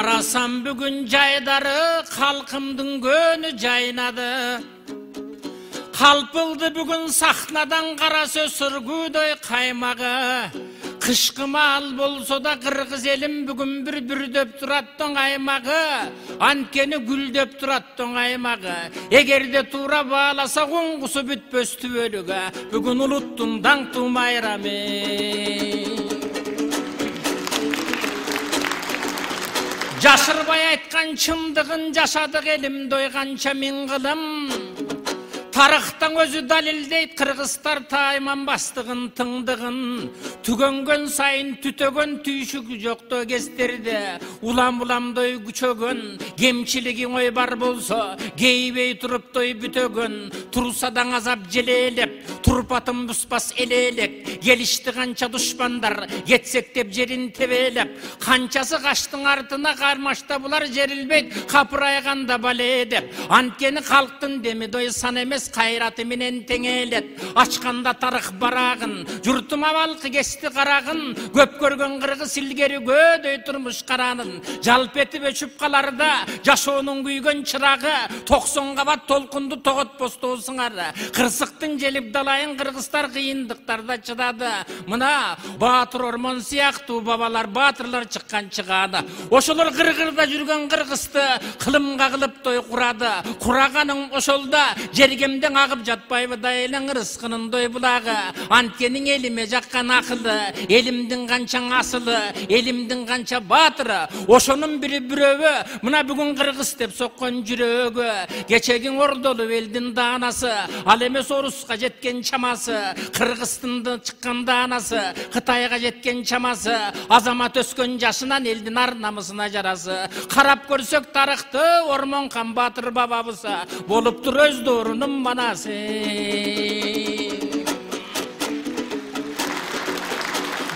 Карасам бүгін жайдары, халқымдың көні жайнады. Қалпылды бүгін сахнадан қара сөз сүргүдөй қаймағы. Қышқы мал болса да қырғыз елім бүгін бір-бірдөп тұраттың аймағы. Анткені гүлдөп тұраттың аймағы. Егерде тура баласа қоңғысы бүтпөстү бөлігі. Бүгін ұлыттың даңту майрами. Жашырбай айтқан шындығын жашадық елім дойғанша мен қылым. Тарықтан өзі далилдейт қырғыздар тайман бастығын тыңдығын. Түгөнгөн сайын түтөгөн түйшік жоқты кездерде. Улам-уламдой күчөгөн, кемчилиги ой бар болса, кейбей тұрыптой бүтөгөн. Турсадан азап желелеп, турпатын бұспас елелек. Келішті қанша дұшпандар, кетсектеп жерін тебелеп. Қаншасы қаштың артына қармашта бұлар жерілбейт, қапырайғанда бале деп. Анткені халықтың демидой сан емес, қайраты менен теңелет. Ачқанда тарық барағын, жұртым авалқы кесті қарағын. Көп көрген қырғыз илгері көдөй тұрмыш қаранын. Жалп етіп өшіп қаларда, жашоның күйген чырағы. 90 қабат толқынды тоғыт постуысыңар. Қырсықтың желіп далайын қырғыздар қиындықтарда чыдады. Мына батыр ормон сияқты бабалар батырлар шыққан шығады. Ошолар қырғырда жүрген қырғызды қылымға қылып той құрады. Құрағаның ошолда жергемден ағып жатпайбы дайылың ырысқының дой бұлағы. Анткенің еліме жаққан ақылы, елімдің қанша асылы, елімдің қанша батыры. Ошоның бірі бүрөгі, мұна бүгін қырғыз деп соққан жүрегі. Кечегің ордолы елдің данасы, ал емес орысқа жеткен чамасы. Қырғызстынды шыққан данасы, Қытайға жеткен чамасы. Азамат өскен жашынан елдің ар намысына жарасы. Қарап көрсек тарықты, ормон қан батыр бабабысы. Болып тұр өз дорының манасы.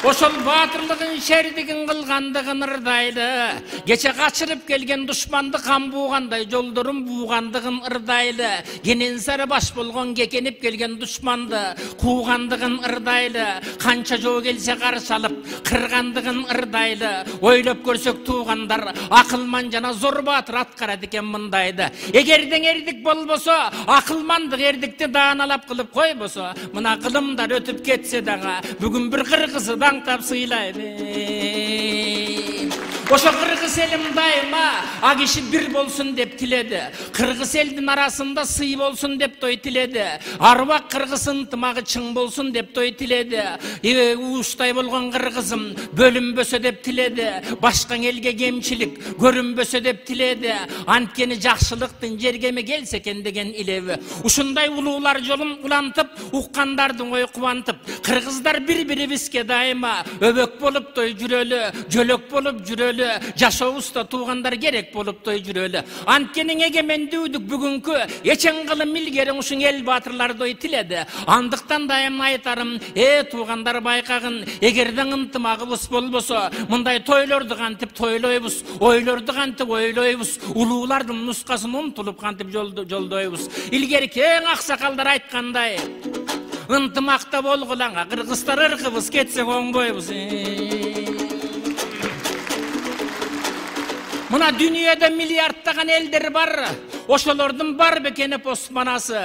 Ошол батырлығын шердігін қылғандығын ырдайды. Кече қачырып келген дұшманды қан буғандай, жолдырын буғандығын ырдайды. Кенен сары баш болған кекеніп келген дұшманды қуғандығын ырдайды. Қанша жоо келсе қарсы алып, қырғандығын ырдайды. Ойлап көрсек туғандар, ақылман жана зор батыр атқарады екен мындайды. Егерден ердік болбоса, ақылмандық ердікті дааналап қылып қой болса, мына қылымдар өтіп кетсе дағы, бүгін бір қырғызы тап сыйлайды. Ошо қырғыз елім дайыма агиши бір болсын деп тіледі. Қырғыз елдің арасында сый болсын деп той тіледі. Аруақ қырғыз ынтымағы чың болсын деп той тіледі. Ууштай болған қырғызым бөлінбөсө деп тіледі. Башқан елге кемчилик көрінбөсө деп тіледі. Анткени жақшылықтың жергеме келсе екен деген илеви. Ушундай улуулар жолын улантып, уққандардың ой қуантып, қырғыздар бір-бірібізге дайыма өбөк болып той жүрөлі, жөлөк болып жүрөлі. Жашообузда туугандар керек болуп той жүрөлү. Анткенин эгемендүүлүк бүгүнкү эчен кылым илгери ушун эл батырларды тиледи. Андыктан дайым айтарым, туугандар байкагын, эгерден ынтымагыбыз болбосо, мындай тойлорду кантип тойлойбуз, ойлорду кантип ойлойбуз, улуулардын нускасын умтулуп кантип жолдойбуз. Илгери кең аксакалдар айткандай, ынтымакта болгулаңа, кыргыздар ыркыбыз кетсек оңбойбуз. Мына дүйнөдө миллиардтаган элдер бар. Ошолордун бар бекени постманасы.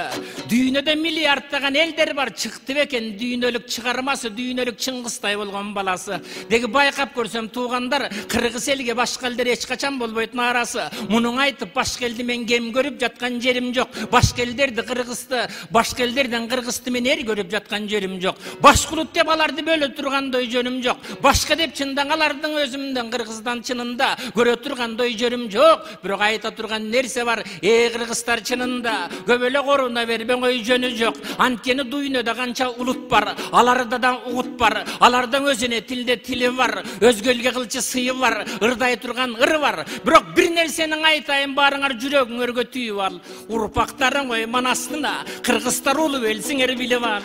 Дүйнөдө миллиардтаган элдер бар. Чыкты бекен дүйнөлүк чыгармасы, дүйнөлүк Чыңгызтай болгон баласы. Деги байкап көрсөм туугандар, кыргыз элге башка элдер эч качан болбойт наарасы. Мунун айтып башка элди мен кем көрүп жаткан жерим жок. Башка элдерди кыргызды, башка элдерден кыргызды мен эр көрүп жаткан жерим жок. Башкулут деп аларды бөлө тургандай жөнүм жок. Башка деп чындан алардын өзүмдөн кыргыздан чынында көрө тургандай жөнүм жок. Бирок айта турган нерсе бар. Кыргыздар чынында көбөлө коруна бербең ой жөнү жок. Анткени дүйнөдө канча улут бар, аларда угут бар, алардын өзүнө тилде тили бар, өзгө элге кылчы сыйы бар, ырдай турган ыры бар. Бирок бир нерсени айтайын, барыңар жүрөгүңөргө түйүп ал. Урпактарың ой манастына, кыргыздар улуу элсиңер билип ал.